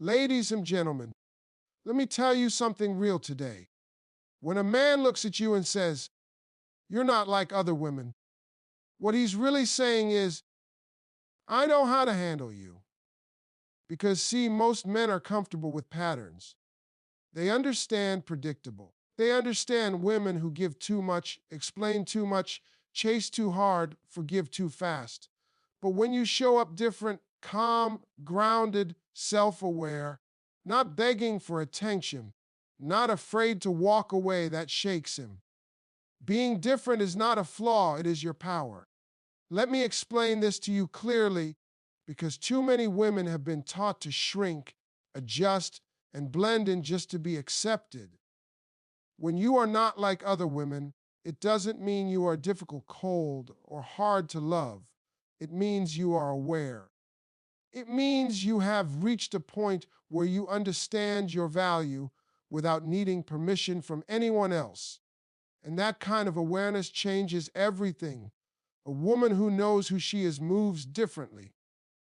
Ladies and gentlemen, let me tell you something real today. When a man looks at you and says, "You're not like other women," what he's really saying is, "I know how to handle you." Because, see, most men are comfortable with patterns. They understand predictable. They understand women who give too much, explain too much, chase too hard, forgive too fast. But when you show up different, calm, grounded, self aware, not begging for attention, not afraid to walk away, that shakes him. Being different is not a flaw, it is your power. Let me explain this to you clearly because too many women have been taught to shrink, adjust, and blend in just to be accepted. When you are not like other women, it doesn't mean you are difficult, cold, or hard to love. It means you are aware. It means you have reached a point where you understand your value without needing permission from anyone else. And that kind of awareness changes everything. A woman who knows who she is moves differently.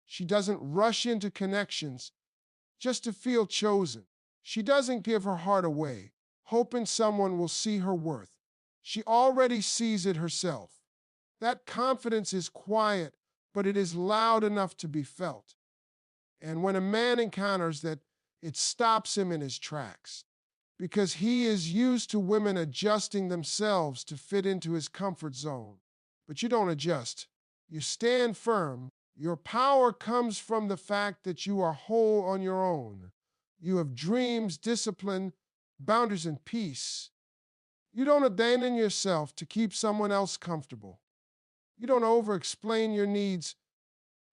She doesn't rush into connections just to feel chosen. She doesn't give her heart away, hoping someone will see her worth. She already sees it herself. That confidence is quiet, but it is loud enough to be felt. And when a man encounters that, it stops him in his tracks because he is used to women adjusting themselves to fit into his comfort zone. But you don't adjust. You stand firm. Your power comes from the fact that you are whole on your own. You have dreams, discipline, boundaries, and peace. You don't abandon yourself to keep someone else comfortable. You don't over-explain your needs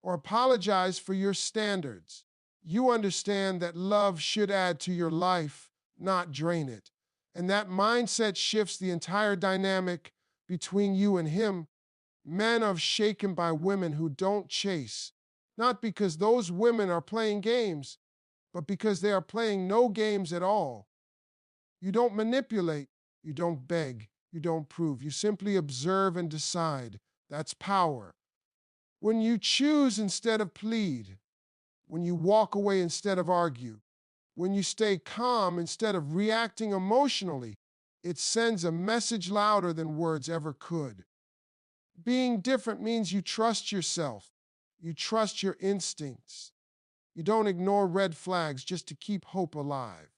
or apologize for your standards. You understand that love should add to your life, not drain it. And that mindset shifts the entire dynamic between you and him. Men are shaken by women who don't chase, not because those women are playing games, but because they are playing no games at all. You don't manipulate, you don't beg, you don't prove. You simply observe and decide. That's power. When you choose instead of plead, when you walk away instead of argue, when you stay calm instead of reacting emotionally, it sends a message louder than words ever could. Being different means you trust yourself. You trust your instincts. You don't ignore red flags just to keep hope alive.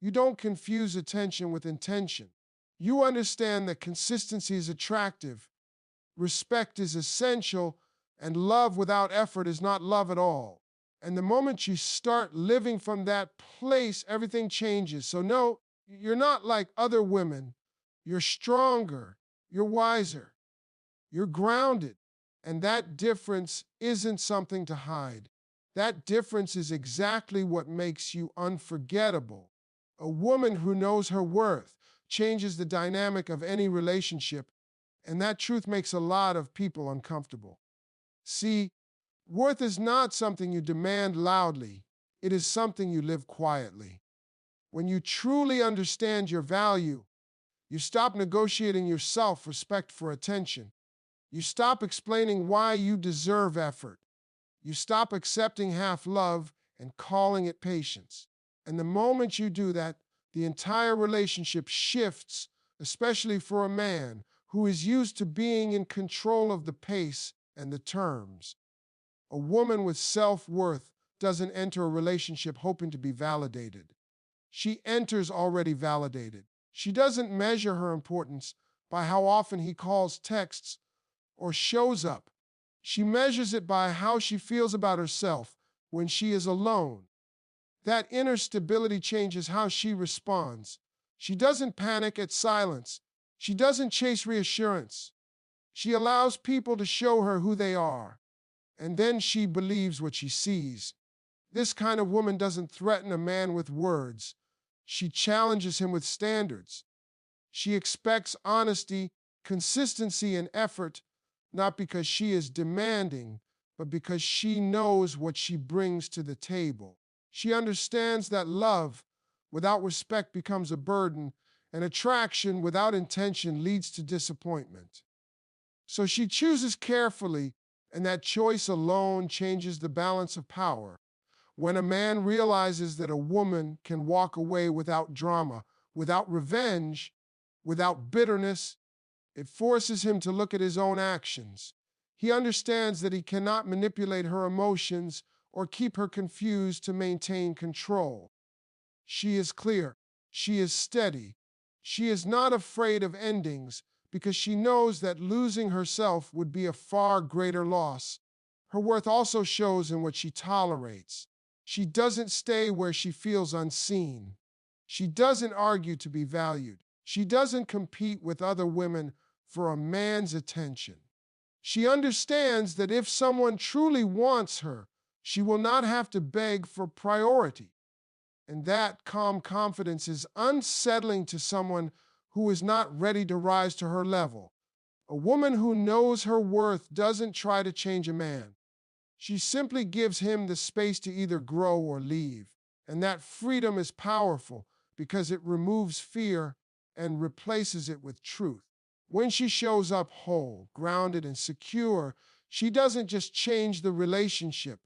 You don't confuse attention with intention. You understand that consistency is attractive, respect is essential, and love without effort is not love at all. And the moment you start living from that place, everything changes. So no, you're not like other women. You're stronger. You're wiser. You're grounded. And that difference isn't something to hide. That difference is exactly what makes you unforgettable. A woman who knows her worth changes the dynamic of any relationship, and that truth makes a lot of people uncomfortable. See, worth is not something you demand loudly. It is something you live quietly. When you truly understand your value, you stop negotiating your self-respect for attention. You stop explaining why you deserve effort. You stop accepting half love and calling it patience. And the moment you do that, the entire relationship shifts, especially for a man who is used to being in control of the pace and the terms. A woman with self-worth doesn't enter a relationship hoping to be validated. She enters already validated. She doesn't measure her importance by how often he calls, texts, or shows up. She measures it by how she feels about herself when she is alone. That inner stability changes how she responds. She doesn't panic at silence. She doesn't chase reassurance. She allows people to show her who they are. And then she believes what she sees. This kind of woman doesn't threaten a man with words. She challenges him with standards. She expects honesty, consistency, and effort, not because she is demanding, but because she knows what she brings to the table. She understands that love without respect becomes a burden, and attraction without intention leads to disappointment. So she chooses carefully, and that choice alone changes the balance of power. When a man realizes that a woman can walk away without drama, without revenge, without bitterness, it forces him to look at his own actions. He understands that he cannot manipulate her emotions or keep her confused to maintain control. She is clear. She is steady. She is not afraid of endings because she knows that losing herself would be a far greater loss. Her worth also shows in what she tolerates. She doesn't stay where she feels unseen. She doesn't argue to be valued. She doesn't compete with other women for a man's attention. She understands that if someone truly wants her, she will not have to beg for priority. And that calm confidence is unsettling to someone who is not ready to rise to her level. A woman who knows her worth doesn't try to change a man. She simply gives him the space to either grow or leave. And that freedom is powerful because it removes fear and replaces it with truth. When she shows up whole, grounded, and secure, she doesn't just change the relationship.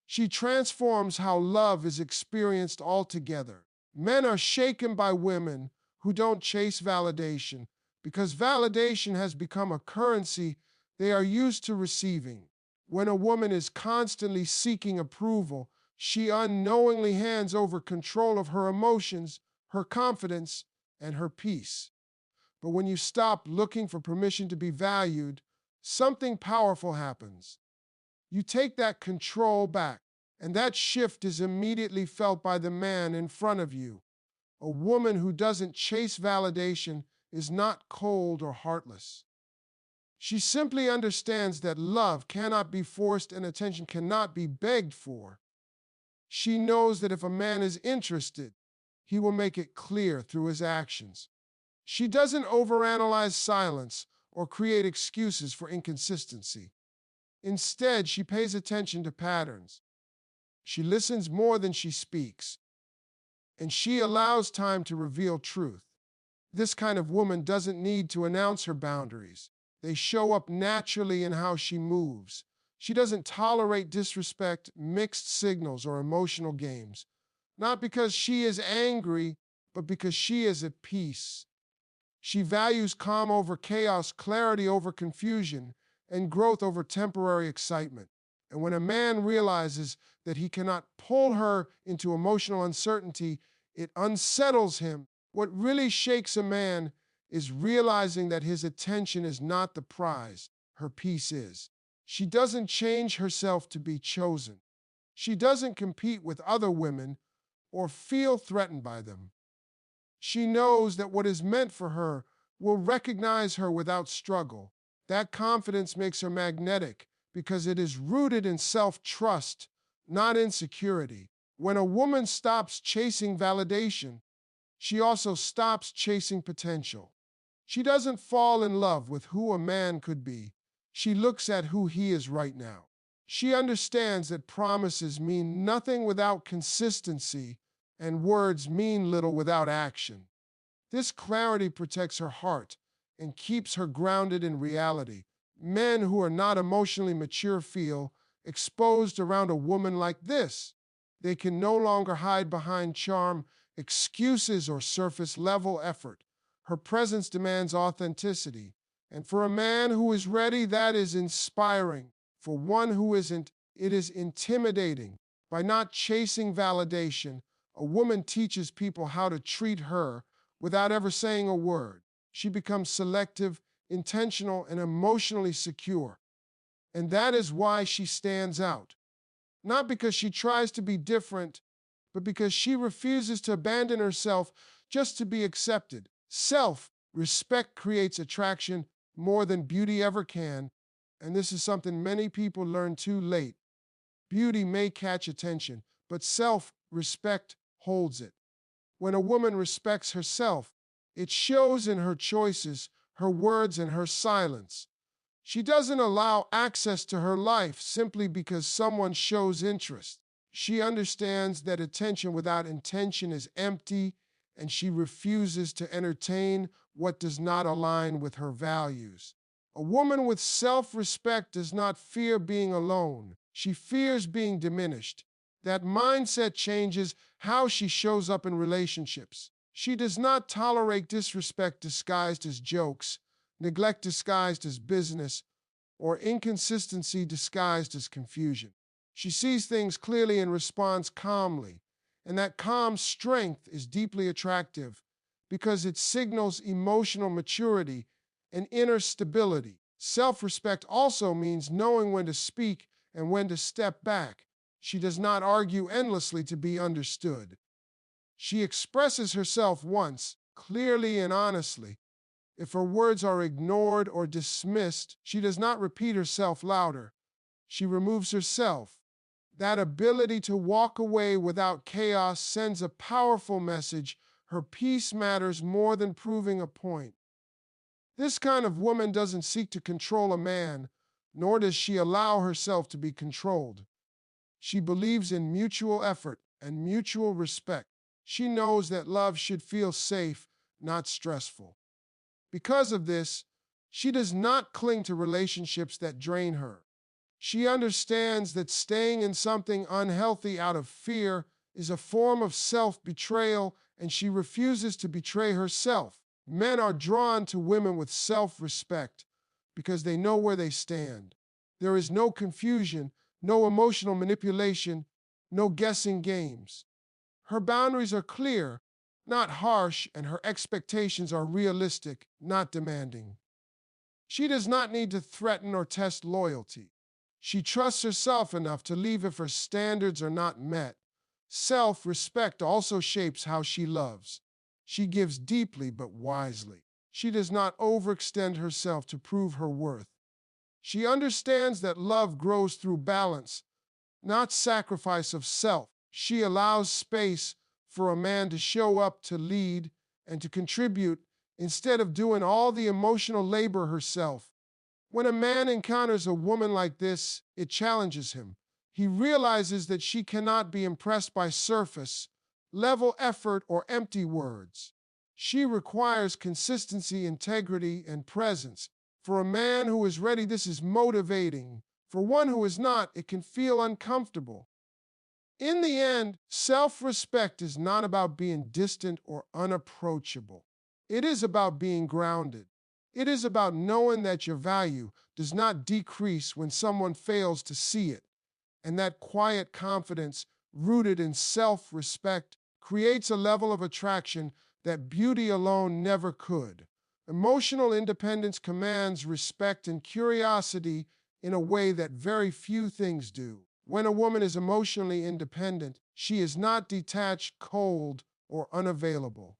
She transforms how love is experienced altogether. Men are shaken by women who don't chase validation because validation has become a currency they are used to receiving. When a woman is constantly seeking approval, she unknowingly hands over control of her emotions, her confidence, and her peace. But when you stop looking for permission to be valued, something powerful happens. You take that control back, and that shift is immediately felt by the man in front of you. A woman who doesn't chase validation is not cold or heartless. She simply understands that love cannot be forced and attention cannot be begged for. She knows that if a man is interested, he will make it clear through his actions. She doesn't overanalyze silence or create excuses for inconsistency. Instead, she pays attention to patterns. She listens more than she speaks, and she allows time to reveal truth. This kind of woman doesn't need to announce her boundaries. They show up naturally in how she moves. She doesn't tolerate disrespect, mixed signals, or emotional games. Not because she is angry, but because she is at peace. She values calm over chaos, clarity over confusion, and growth over temporary excitement. And when a man realizes that he cannot pull her into emotional uncertainty, it unsettles him. What really shakes a man is realizing that his attention is not the prize, her peace is. She doesn't change herself to be chosen. She doesn't compete with other women or feel threatened by them. She knows that what is meant for her will recognize her without struggle. That confidence makes her magnetic because it is rooted in self-trust, not insecurity. When a woman stops chasing validation, she also stops chasing potential. She doesn't fall in love with who a man could be. She looks at who he is right now. She understands that promises mean nothing without consistency, and words mean little without action. This clarity protects her heart and keeps her grounded in reality. Men who are not emotionally mature feel exposed around a woman like this. They can no longer hide behind charm, excuses, or surface-level effort. Her presence demands authenticity. And for a man who is ready, that is inspiring. For one who isn't, it is intimidating. By not chasing validation, a woman teaches people how to treat her without ever saying a word. She becomes selective, intentional, and emotionally secure. And that is why she stands out. Not because she tries to be different, but because she refuses to abandon herself just to be accepted. Self-respect creates attraction more than beauty ever can, and this is something many people learn too late. Beauty may catch attention, but self-respect holds it. When a woman respects herself, it shows in her choices, her words, and her silence. She doesn't allow access to her life simply because someone shows interest. She understands that attention without intention is empty, and she refuses to entertain what does not align with her values. A woman with self-respect does not fear being alone. She fears being diminished. That mindset changes how she shows up in relationships. She does not tolerate disrespect disguised as jokes, neglect disguised as business, or inconsistency disguised as confusion. She sees things clearly and responds calmly, and that calm strength is deeply attractive because it signals emotional maturity and inner stability. Self-respect also means knowing when to speak and when to step back. She does not argue endlessly to be understood. She expresses herself once, clearly and honestly. If her words are ignored or dismissed, she does not repeat herself louder. She removes herself. That ability to walk away without chaos sends a powerful message. Her peace matters more than proving a point. This kind of woman doesn't seek to control a man, nor does she allow herself to be controlled. She believes in mutual effort and mutual respect. She knows that love should feel safe, not stressful. Because of this, she does not cling to relationships that drain her. She understands that staying in something unhealthy out of fear is a form of self-betrayal, and she refuses to betray herself. Men are drawn to women with self-respect because they know where they stand. There is no confusion, no emotional manipulation, no guessing games. Her boundaries are clear, not harsh, and her expectations are realistic, not demanding. She does not need to threaten or test loyalty. She trusts herself enough to leave if her standards are not met. Self-respect also shapes how she loves. She gives deeply but wisely. She does not overextend herself to prove her worth. She understands that love grows through balance, not sacrifice of self. She allows space for a man to show up, to lead, and to contribute instead of doing all the emotional labor herself. When a man encounters a woman like this, it challenges him. He realizes that she cannot be impressed by surface, level effort, or empty words. She requires consistency, integrity, and presence. For a man who is ready, this is motivating. For one who is not, it can feel uncomfortable. In the end, self-respect is not about being distant or unapproachable. It is about being grounded. It is about knowing that your value does not decrease when someone fails to see it. And that quiet confidence, rooted in self-respect, creates a level of attraction that beauty alone never could. Emotional independence commands respect and curiosity in a way that very few things do. When a woman is emotionally independent, she is not detached, cold, or unavailable.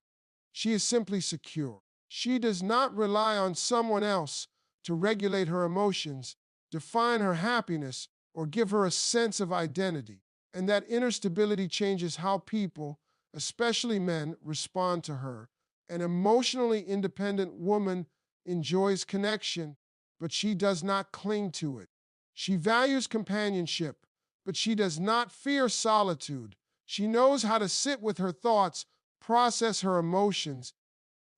She is simply secure. She does not rely on someone else to regulate her emotions, define her happiness, or give her a sense of identity. And that inner stability changes how people, especially men, respond to her. An emotionally independent woman enjoys connection, but she does not cling to it. She values companionship, but she does not fear solitude. She knows how to sit with her thoughts, process her emotions,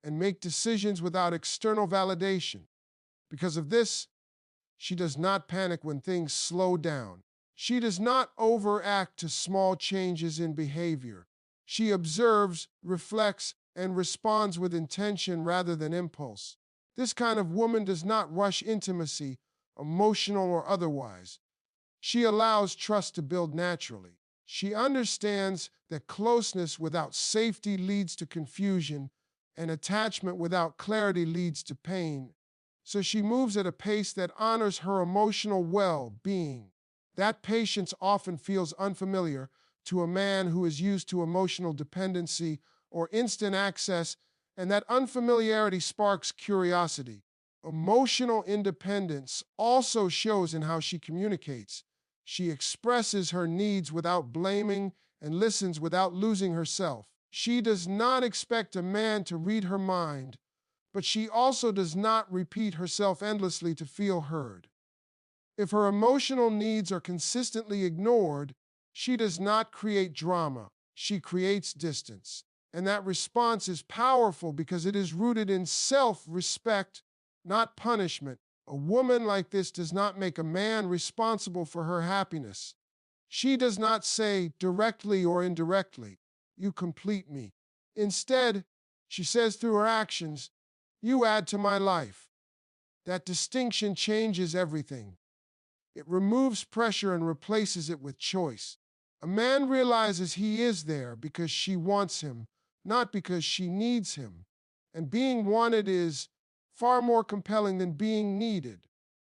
and make decisions without external validation. Because of this, she does not panic when things slow down. She does not overact to small changes in behavior. She observes, reflects, and responds with intention rather than impulse. This kind of woman does not rush intimacy, emotional or otherwise. She allows trust to build naturally. She understands that closeness without safety leads to confusion, and attachment without clarity leads to pain. So she moves at a pace that honors her emotional well-being. That patience often feels unfamiliar to a man who is used to emotional dependency or instant access, and that unfamiliarity sparks curiosity. Emotional independence also shows in how she communicates. She expresses her needs without blaming and listens without losing herself. She does not expect a man to read her mind, but she also does not repeat herself endlessly to feel heard. If her emotional needs are consistently ignored, she does not create drama, she creates distance. And that response is powerful because it is rooted in self-respect, not punishment. A woman like this does not make a man responsible for her happiness. She does not say directly or indirectly, "You complete me." Instead, she says through her actions, "You add to my life." That distinction changes everything. It removes pressure and replaces it with choice. A man realizes he is there because she wants him, not because she needs him. And being wanted is far more compelling than being needed.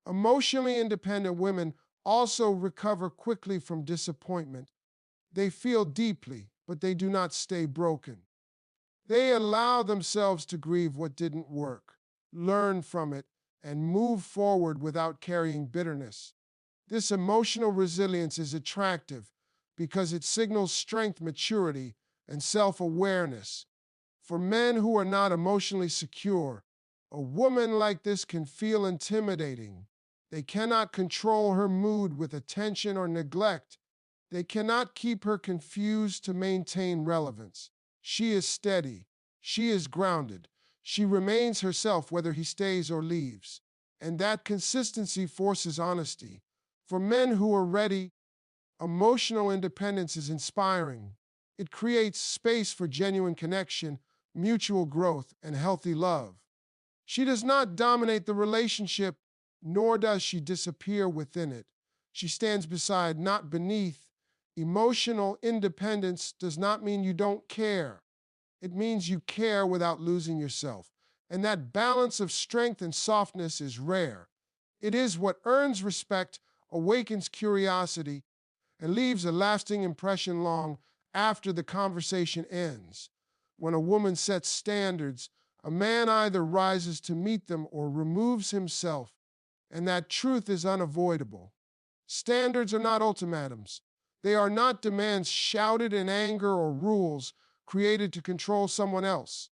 Emotionally independent women also recover quickly from disappointment. They feel deeply, but they do not stay broken. They allow themselves to grieve what didn't work, learn from it, and move forward without carrying bitterness. This emotional resilience is attractive because it signals strength, maturity, and self awareness. For men who are not emotionally secure, a woman like this can feel intimidating. They cannot control her mood with attention or neglect. They cannot keep her confused to maintain relevance. She is steady. She is grounded. She remains herself whether he stays or leaves. And that consistency forces honesty. For men who are ready, emotional independence is inspiring. It creates space for genuine connection, mutual growth, and healthy love. She does not dominate the relationship, nor does she disappear within it. She stands beside, not beneath. Emotional independence does not mean you don't care. It means you care without losing yourself. And that balance of strength and softness is rare. It is what earns respect, awakens curiosity, and leaves a lasting impression long after the conversation ends. When a woman sets standards, a man either rises to meet them or removes himself, and that truth is unavoidable. Standards are not ultimatums. They are not demands shouted in anger or rules created to control someone else.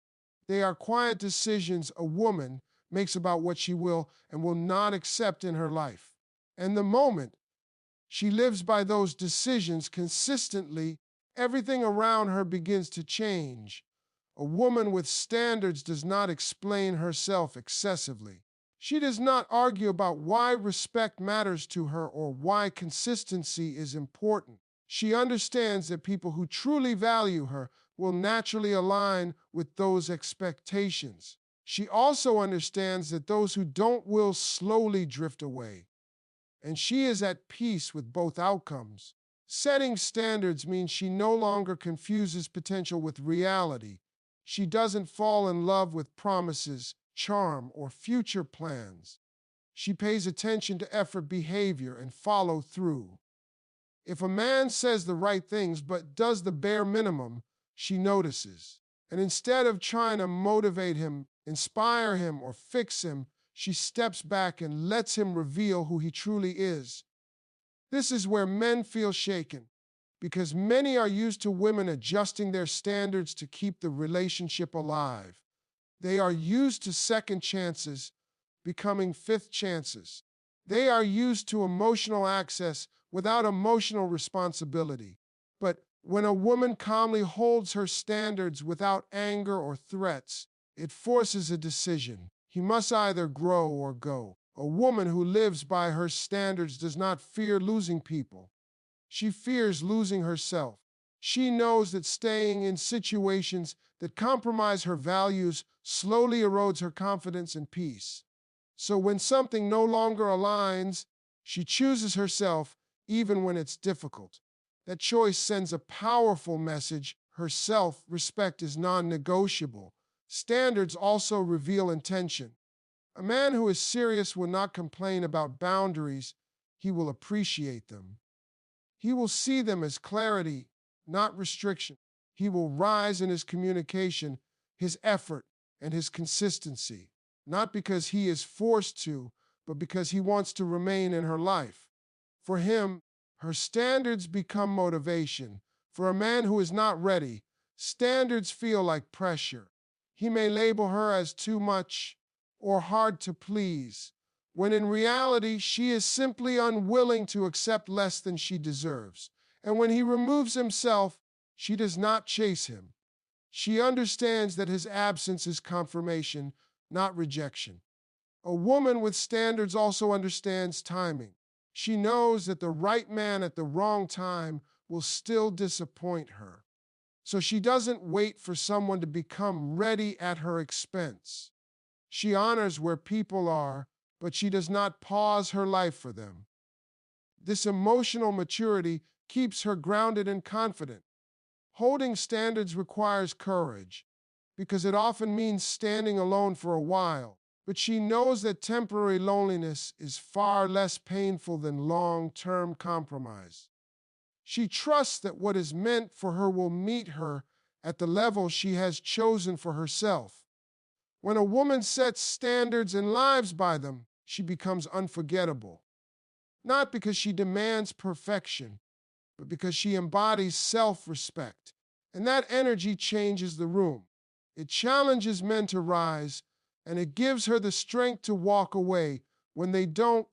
They are quiet decisions a woman makes about what she will and will not accept in her life. And the moment she lives by those decisions consistently, everything around her begins to change. A woman with standards does not explain herself excessively. She does not argue about why respect matters to her or why consistency is important. She understands that people who truly value her will naturally align with those expectations. She also understands that those who don't will slowly drift away, and she is at peace with both outcomes. Setting standards means she no longer confuses potential with reality. She doesn't fall in love with promises, charm, or future plans. She pays attention to effort, behavior, and follow through. If a man says the right things but does the bare minimum, she notices. And instead of trying to motivate him, inspire him, or fix him, she steps back and lets him reveal who he truly is. This is where men feel shaken, because many are used to women adjusting their standards to keep the relationship alive. They are used to second chances, becoming fifth chances. They are used to emotional access without emotional responsibility. But when a woman calmly holds her standards without anger or threats, it forces a decision. He must either grow or go. A woman who lives by her standards does not fear losing people. She fears losing herself. She knows that staying in situations that compromise her values slowly erodes her confidence and peace. So when something no longer aligns, she chooses herself even when it's difficult. That choice sends a powerful message. Her self-respect is non-negotiable. Standards also reveal intention. A man who is serious will not complain about boundaries. He will appreciate them. He will see them as clarity, not restriction. He will rise in his communication, his effort, and his consistency, not because he is forced to, but because he wants to remain in her life. For him, her standards become motivation. For a man who is not ready, standards feel like pressure. He may label her as too much or hard to please, when in reality she is simply unwilling to accept less than she deserves. And when he removes himself, she does not chase him. She understands that his absence is confirmation, not rejection. A woman with standards also understands timing. She knows that the right man at the wrong time will still disappoint her. So she doesn't wait for someone to become ready at her expense. She honors where people are, but she does not pause her life for them. This emotional maturity keeps her grounded and confident. Holding standards requires courage because it often means standing alone for a while, but she knows that temporary loneliness is far less painful than long-term compromise. She trusts that what is meant for her will meet her at the level she has chosen for herself. When a woman sets standards and lives by them, she becomes unforgettable. Not because she demands perfection, but because she embodies self-respect. And that energy changes the room. It challenges men to rise, and it gives her the strength to walk away when they don't